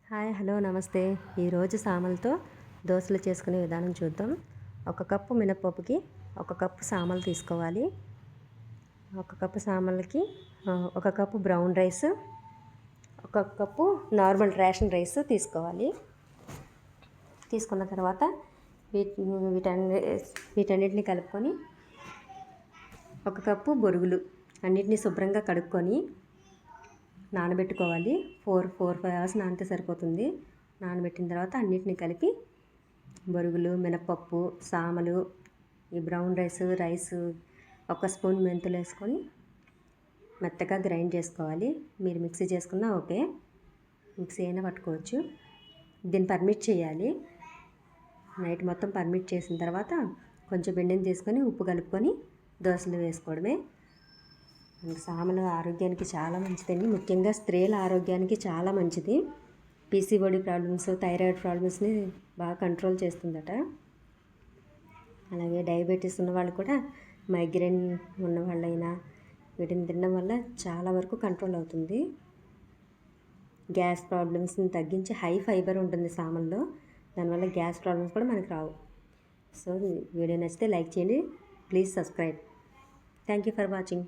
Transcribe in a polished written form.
Hi hello నమస్తే. ఈరోజు సామలతో దోశలు చేసుకునే విధానం చూద్దాం. ఒక కప్పు మినపప్పుకి ఒక కప్పు సామలు తీసుకోవాలి. ఒక కప్పు సామలకి ఒక కప్పు బ్రౌన్ రైస్, ఒక కప్పు నార్మల్ రేషన్ రైస్ తీసుకోవాలి. తీసుకున్న తర్వాత వీటన్నిటిని కలుపుకొని ఒక కప్పు బొరుగులు అన్నిటిని శుభ్రంగా కడుక్కొని నానబెట్టుకోవాలి. 4-5 అవర్స్ నానితే సరిపోతుంది. నానబెట్టిన తర్వాత అన్నిటిని కలిపి బొరుగులు, మినపప్పు, సామలు, ఈ బ్రౌన్ రైస్ ఒక స్పూన్ మెంతులు వేసుకొని మెత్తగా గ్రైండ్ చేసుకోవాలి. మీరు మిక్సీ చేసుకున్నా ఓకే, మిక్సీ అయినా పట్టుకోవచ్చు. దీన్ని పర్మిట్ చేయాలి. నైట్ మొత్తం పర్మిట్ చేసిన తర్వాత కొంచెం పిండిని తీసుకొని ఉప్పు కలుపుకొని దోశలు వేసుకోవడమే. సామలు ఆరోగ్యానికి చాలా మంచిదండి. ముఖ్యంగా స్త్రీల ఆరోగ్యానికి చాలా మంచిది. పీసీఓడి ప్రాబ్లమ్స్, థైరాయిడ్ ప్రాబ్లమ్స్ని బాగా కంట్రోల్ చేస్తుందట. అలాగే డయాబెటీస్ ఉన్న వాళ్ళు కూడా, మైగ్రేన్ ఉన్న వాళ్ళైనా వీటిని తినడం వల్ల చాలా వరకు కంట్రోల్ అవుతుంది. గ్యాస్ ప్రాబ్లమ్స్ని తగ్గించి హై ఫైబర్ ఉంటుంది సామల్లో. దానివల్ల గ్యాస్ ప్రాబ్లమ్స్ కూడా మనకు రావు. సో వీడియో నచ్చితే లైక్ చేయండి. Please subscribe. Thank you for watching.